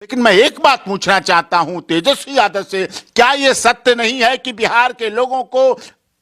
लेकिन मैं एक बात पूछना चाहता हूं तेजस्वी यादव से, क्या यह सत्य नहीं है कि बिहार के लोगों को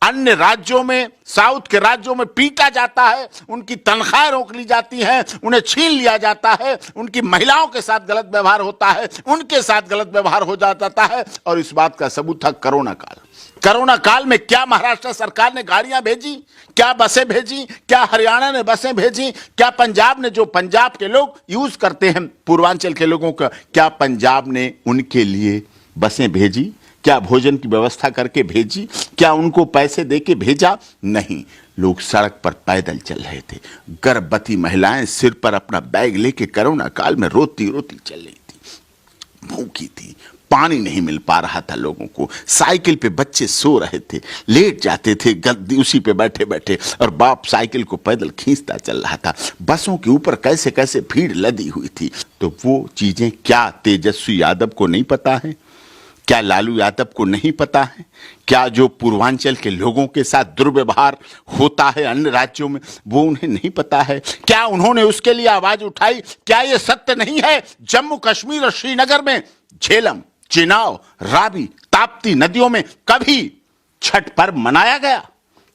अन्य राज्यों में, साउथ के राज्यों में पीटा जाता है, उनकी तनख्वाहें रोक ली जाती हैं, उन्हें छीन लिया जाता है, उनकी महिलाओं के साथ गलत व्यवहार होता है, उनके साथ गलत व्यवहार हो जाता है। और इस बात का सबूत था कोरोना काल। कोरोना काल में क्या महाराष्ट्र सरकार ने गाड़ियां भेजी, क्या बसें भेजी, क्या हरियाणा ने बसें भेजी, क्या पंजाब ने, जो पंजाब के लोग यूज करते हैं पूर्वांचल के लोगों का, क्या पंजाब ने उनके लिए बसें भेजी? क्या भोजन की व्यवस्था करके भेजी? क्या उनको पैसे देके भेजा? नहीं, लोग सड़क पर पैदल चल रहे थे। गर्भवती महिलाएं सिर पर अपना बैग लेके कोरोना काल में रोती रोती चल रही थी, भूखी थी, पानी नहीं मिल पा रहा था लोगों को, साइकिल पे बच्चे सो रहे थे, लेट जाते थे गद्दी उसी पे बैठे बैठे, और बाप साइकिल को पैदल खींचता चल रहा था। बसों के ऊपर कैसे कैसे भीड़ लदी हुई थी। तो वो चीजें क्या तेजस्वी यादव को नहीं पता है? क्या लालू यादव को नहीं पता है? क्या जो पूर्वांचल के लोगों के साथ दुर्व्यवहार होता है अन्य राज्यों में, वो उन्हें नहीं पता है? क्या उन्होंने उसके लिए आवाज उठाई? क्या ये सत्य नहीं है जम्मू कश्मीर और श्रीनगर में झेलम, चिनाब, रावी, ताप्ती नदियों में कभी छठ पर्व मनाया गया?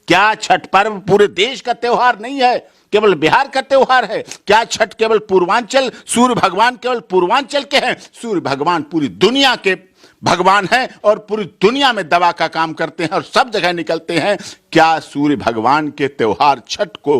क्या छठ पर्व पूरे देश का त्योहार नहीं है, केवल बिहार का त्योहार है? क्या छठ केवल पूर्वांचल, सूर्य भगवान केवल पूर्वांचल के हैं? सूर्य भगवान पूरी दुनिया के भगवान हैं और पूरी दुनिया में दवा का काम करते हैं और सब जगह निकलते हैं। क्या सूर्य भगवान के त्योहार छठ को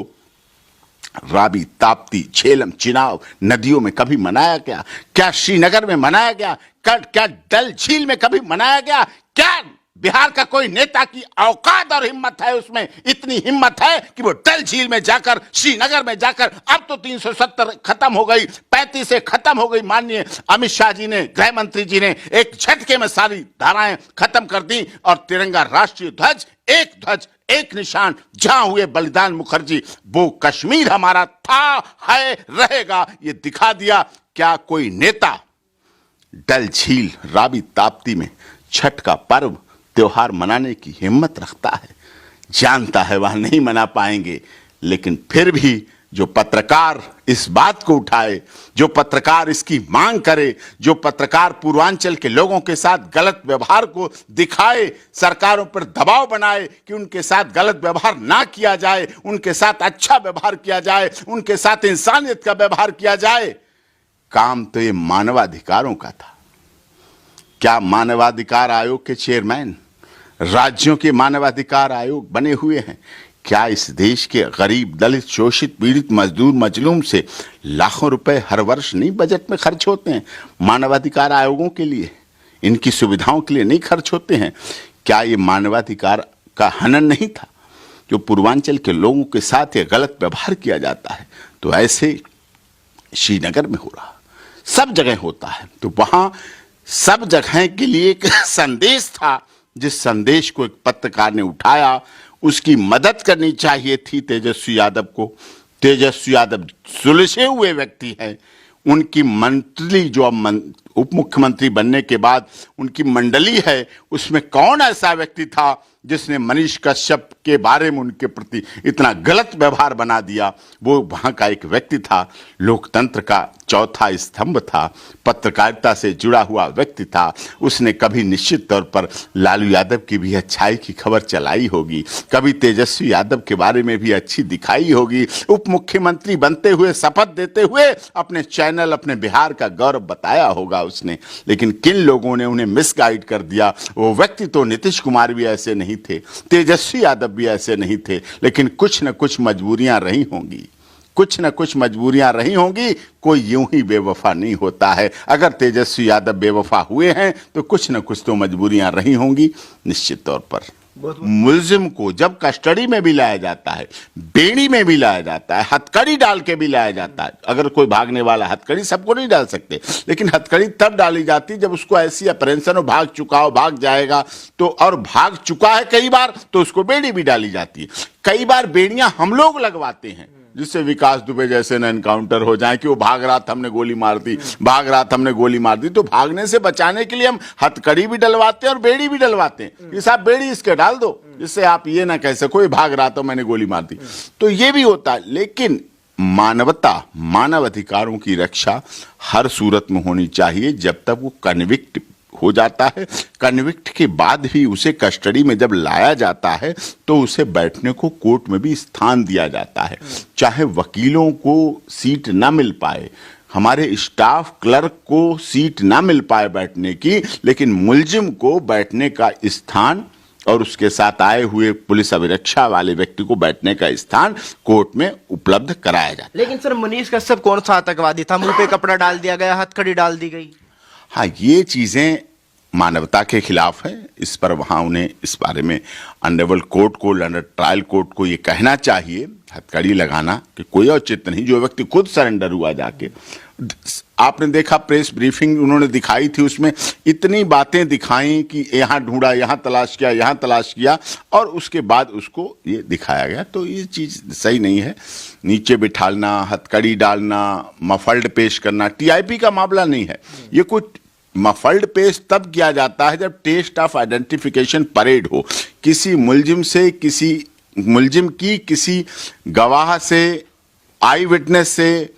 रावी, ताप्ती, झेलम, चिनाब नदियों में कभी मनाया गया? क्या श्रीनगर में मनाया गया? क्या डल झील में कभी मनाया गया? क्या बिहार का कोई नेता की औकात और हिम्मत है, उसमें इतनी हिम्मत है कि वो डल झील में जाकर, श्रीनगर में जाकर, अब तो 370 खत्म हो गई, 35 से खत्म हो गई, माननीय अमित शाह जी ने, गृह मंत्री जी ने एक झटके में सारी धाराएं खत्म कर दी और तिरंगा, राष्ट्रीय ध्वज, एक निशान, जहां हुए बलिदान मुखर्जी, वो कश्मीर हमारा था, है, रहेगा, ये दिखा दिया। क्या कोई नेता डल झील, रावी, ताप्ती में छठ का पर्व, त्योहार मनाने की हिम्मत रखता है? जानता है वहां नहीं मना पाएंगे, लेकिन फिर भी जो पत्रकार इस बात को उठाए, जो पत्रकार इसकी मांग करे, जो पत्रकार पूर्वांचल के लोगों के साथ गलत व्यवहार को दिखाए, सरकारों पर दबाव बनाए कि उनके साथ गलत व्यवहार ना किया जाए, उनके साथ अच्छा व्यवहार किया जाए, उनके साथ इंसानियत का व्यवहार किया जाए, काम तो ये मानवाधिकारों का था। क्या मानवाधिकार आयोग के चेयरमैन राज्यों के मानवाधिकार आयोग बने हुए हैं? क्या इस देश के गरीब, दलित, शोषित, पीड़ित, मजदूर, मजलूम से लाखों रुपए हर वर्ष नहीं बजट में खर्च होते हैं? मानवाधिकार आयोगों के लिए, इनकी सुविधाओं के लिए नहीं खर्च होते हैं? क्या ये मानवाधिकार का हनन नहीं था? जो पूर्वांचल के लोगों के साथ ये गलत व्यवहार किया जाता है, तो ऐसे श्रीनगर में हो रहा, सब जगह होता है। तो वहां सब जगह के लिए एक संदेश था, जिस संदेश को एक पत्रकार ने उठाया, उसकी मदद करनी चाहिए थी तेजस्वी यादव को। तेजस्वी यादव सुलझे हुए व्यक्ति हैं, उनकी मंत्री जो उप मुख्यमंत्री बनने के बाद उनकी मंडली है, उसमें कौन ऐसा व्यक्ति था जिसने मनीष कश्यप के बारे में उनके प्रति इतना गलत व्यवहार बना दिया? वो वहाँ का एक व्यक्ति था, लोकतंत्र का चौथा स्तंभ था, पत्रकारिता से जुड़ा हुआ व्यक्ति था। उसने कभी निश्चित तौर पर लालू यादव की भी अच्छाई की खबर चलाई होगी, कभी तेजस्वी यादव के बारे में भी अच्छी दिखाई होगी, उप मुख्यमंत्री बनते हुए, शपथ देते हुए अपने चैनल, अपने बिहार का गौरव बताया होगा उसने। लेकिन किन लोगों ने उन्हें मिसगाइड कर दिया? वो व्यक्ति तो नीतीश कुमार भी ऐसे नहीं थे, तेजस्वी यादव भी ऐसे नहीं थे, लेकिन कुछ न कुछ मजबूरियां रही होंगी, कुछ न कुछ मजबूरियां रही होंगी। कोई यूं ही बेवफा नहीं होता है। अगर तेजस्वी यादव बेवफा हुए हैं तो कुछ न कुछ तो मजबूरियां रही होंगी निश्चित तौर पर। मुल्जिम को जब कस्टडी में भी लाया जाता है, बेड़ी में भी लाया जाता है, हथकड़ी डाल के भी लाया जाता है। अगर कोई भागने वाला, हथकड़ी सबको नहीं डाल सकते, लेकिन हथकड़ी तब डाली जाती है जब उसको ऐसी अप्रेंशन हो, भाग चुका हो, भाग जाएगा तो, और भाग चुका है कई बार, तो उसको बेड़ी भी डाली जाती है। कई बार बेड़ियां हम लोग लगवाते हैं जिससे विकास दुबे जैसे न एनकाउंटर हो जाए कि वो भाग रहा था, हमने गोली मार दी, भाग रहा था, हमने गोली मार दी। तो भागने से बचाने के लिए हम हथकड़ी भी डलवाते हैं और बेड़ी भी डलवाते हैं कि साहब बेड़ी इसके डाल दो, जिससे आप ये ना कह सको भाग रहा था मैंने गोली मार दी। तो ये भी होता है। लेकिन मानवता, मानव अधिकारों की रक्षा हर सूरत में होनी चाहिए। जब तक वो कन्विक्ट हो जाता है, कन्विक्ट के बाद भी उसे कस्टडी में जब लाया जाता है तो उसे बैठने को कोर्ट में भी स्थान दिया जाता है। चाहे वकीलों को सीट ना मिल पाए, हमारे स्टाफ क्लर्क को सीट ना मिल पाए बैठने की, लेकिन मुलजिम को बैठने का स्थान और उसके साथ आए हुए पुलिस अभिरक्षा वाले व्यक्ति को बैठने का स्थान कोर्ट में उपलब्ध कराया जाता है। लेकिन सर, मनीष कश्यप कौन सा आतंकवादी था? मुंह पे कपड़ा डाल दिया गया, हथकड़ी डाल दी गई। हाँ, ये चीजें मानवता के खिलाफ है। इस पर वहां उन्हें इस बारे में ऑनरेबल कोर्ट को, लंदन ट्रायल कोर्ट को ये कहना चाहिए, हथकड़ी लगाना कि कोई औचित्य नहीं। जो व्यक्ति खुद सरेंडर हुआ जाके, आपने देखा प्रेस ब्रीफिंग उन्होंने दिखाई थी, उसमें इतनी बातें दिखाई कि यहाँ ढूंढा, यहाँ तलाश किया, यहाँ तलाश किया, और उसके बाद उसको ये दिखाया गया। तो ये चीज सही नहीं है। नीचे बिठालना, हथकड़ी डालना, मफल्ड पेश करना, टीआईपी का मामला नहीं है ये। कुछ मफल्ड पेश तब किया जाता है जब टेस्ट ऑफ आइडेंटिफिकेशन परेड हो, किसी मुलजिम से, किसी मुलजिम की किसी गवाह से, आई विटनेस से,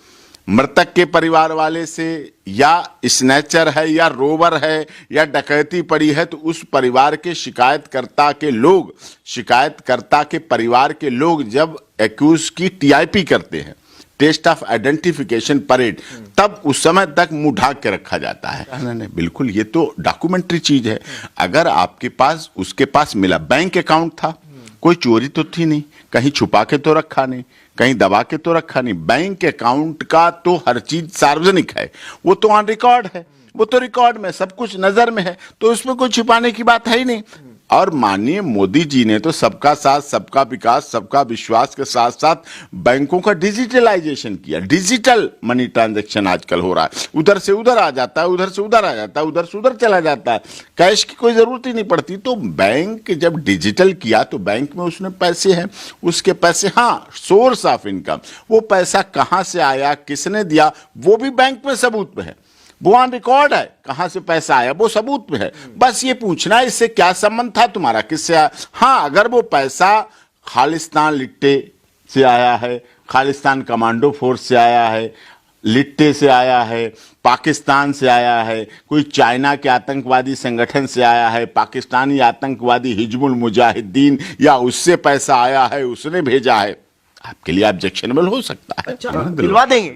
मृतक के परिवार वाले से, या स्नैचर है या रोवर है या डकैती पड़ी है, तो उस परिवार के शिकायतकर्ता के लोग, शिकायतकर्ता के परिवार के लोग जब एक्यूज की टीआईपी करते हैं, टेस्ट ऑफ आइडेंटिफिकेशन परेड, तब उस समय तक मुंह ढाक के रखा जाता है। नहीं, बिल्कुल ये तो डॉक्यूमेंट्री चीज है। अगर आपके पास, उसके पास मिला, बैंक अकाउंट था, कोई चोरी तो थी नहीं, कहीं छुपा के तो रखा नहीं, कहीं दबा के तो रखा नहीं। बैंक अकाउंट का तो हर चीज सार्वजनिक है, वो तो ऑन रिकॉर्ड है, वो तो रिकॉर्ड में सब कुछ नजर में है, तो उसमें कोई छिपाने की बात है ही नहीं। और माननीय मोदी जी ने तो सबका साथ, सबका विकास, सबका विश्वास के साथ साथ बैंकों का डिजिटलाइजेशन किया। डिजिटल मनी ट्रांजैक्शन आजकल हो रहा है, उधर से उधर आ जाता है, उधर से उधर आ जाता है, उधर से उधर चला जाता है, कैश की कोई जरूरत ही नहीं पड़ती। तो बैंक जब डिजिटल किया तो बैंक में उसमें पैसे हैं, उसके पैसे, हाँ, सोर्स ऑफ इनकम, वो पैसा कहां से आया, किसने दिया, वो भी बैंक में सबूत पे है, वो ऑन रिकॉर्ड है, कहां से पैसा आया वो सबूत में है। बस ये पूछना है इससे क्या संबंध था तुम्हारा, किससे आया। हाँ, अगर वो पैसा खालिस्तान लिट्टे से आया है, खालिस्तान कमांडो फोर्स से आया है, लिट्टे से आया है, पाकिस्तान से आया है, कोई चाइना के आतंकवादी संगठन से आया है, पाकिस्तानी आतंकवादी हिजबुल मुजाहिदीन या उससे पैसा आया है, उसने भेजा है, आपके लिए ऑब्जेक्शनेबल हो सकता है। अच्छा, दिलवा देंगे?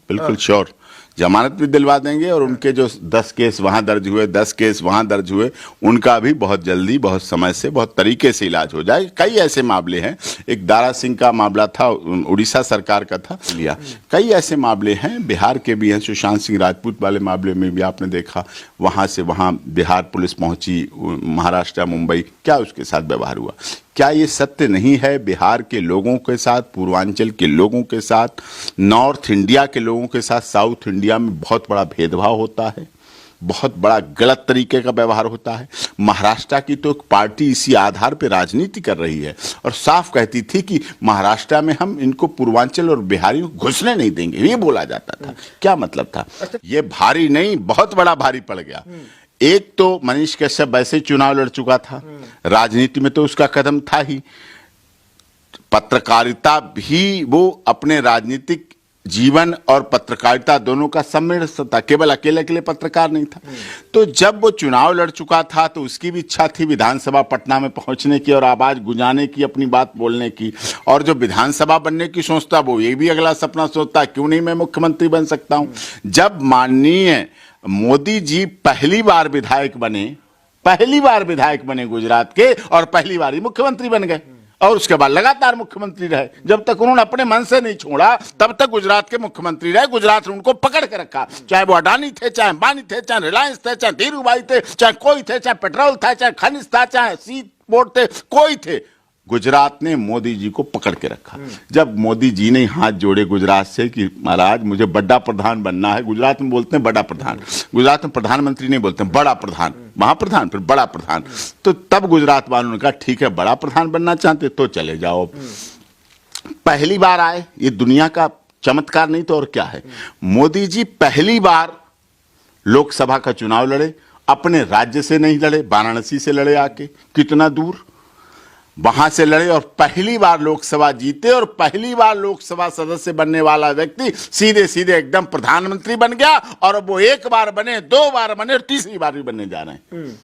बिल्कुल श्योर, जमानत भी दिलवा देंगे। और उनके जो 10 केस वहां दर्ज हुए, 10 केस वहां दर्ज हुए, उनका भी बहुत जल्दी, बहुत समय से, बहुत तरीके से इलाज हो जाए। कई ऐसे मामले हैं, एक दारा सिंह का मामला था, उड़ीसा सरकार का था, लिया। कई ऐसे मामले हैं, बिहार के भी हैं, सुशांत सिंह राजपूत वाले मामले में भी आपने देखा, वहां से वहां बिहार पुलिस पहुंची, महाराष्ट्र, मुंबई, क्या उसके साथ व्यवहार हुआ। क्या ये सत्य नहीं है बिहार के लोगों के साथ, पूर्वांचल के लोगों के साथ, नॉर्थ इंडिया के लोगों के साथ, साउथ इंडिया में बहुत बड़ा भेदभाव होता है, बहुत बड़ा गलत तरीके का व्यवहार होता है। महाराष्ट्र की तो एक पार्टी इसी आधार पर राजनीति कर रही है और साफ कहती थी कि महाराष्ट्र में हम इनको पूर्वांचल और बिहारियों को घुसने नहीं देंगे, ये बोला जाता था। क्या मतलब था? ये भारी नहीं, बहुत बड़ा भारी पड़ गया। एक तो मनीष कश्यप वैसे ही चुनाव लड़ चुका था, राजनीति में तो उसका कदम था ही, पत्रकारिता भी वो अपने राजनीतिक जीवन और पत्रकारिता दोनों का सम्मिलित था, केवल अकेले अकेले पत्रकार नहीं था। तो जब वो चुनाव लड़ चुका था तो उसकी भी इच्छा थी विधानसभा पटना में पहुंचने की और आवाज गुंजाने की, अपनी बात बोलने की। और जो विधानसभा बनने की सोचता वो ये भी अगला सपना सोचता, क्यों नहीं मैं मुख्यमंत्री बन सकता हूं। जब माननीय मोदी जी पहली बार विधायक बने गुजरात के, और पहली बार ही मुख्यमंत्री बन गए, और उसके बाद लगातार मुख्यमंत्री रहे। जब तक उन्होंने अपने मन से नहीं छोड़ा तब तक गुजरात के मुख्यमंत्री रहे। गुजरात ने उनको पकड़ के रखा, चाहे वो अडानी थे, चाहे अंबानी थे, चाहे रिलायंस थे, चाहे धीरूभाई थे, चाहे कोई थे, चाहे पेट्रोल था, चाहे खनिज था, चाहे सी पोर्ट थे, कोई थे, गुजरात ने मोदी जी को पकड़ के रखा। जब मोदी जी ने हाथ जोड़े गुजरात से कि महाराज मुझे बड़ा प्रधान बनना है, गुजरात में बोलते हैं बड़ा प्रधान, गुजरात में प्रधानमंत्री नहीं बोलते हैं, बड़ा प्रधान, महाप्रधान फिर बड़ा प्रधान। तो तब गुजरात वालों ने कहा ठीक है, बड़ा प्रधान बनना चाहते तो चले जाओ। पहली बार आए, ये दुनिया का चमत्कार नहीं तो और क्या है। मोदी जी पहली बार लोकसभा का चुनाव लड़े, अपने राज्य से नहीं लड़े, वाराणसी से लड़े आके, कितना दूर। वहां से लड़े और पहली बार लोकसभा जीते और पहली बार लोकसभा सदस्य बनने वाला व्यक्ति सीधे सीधे एकदम प्रधानमंत्री बन गया और अब वो एक बार बने, 2 बार बने और तीसरी बार भी बनने जा रहे हैं।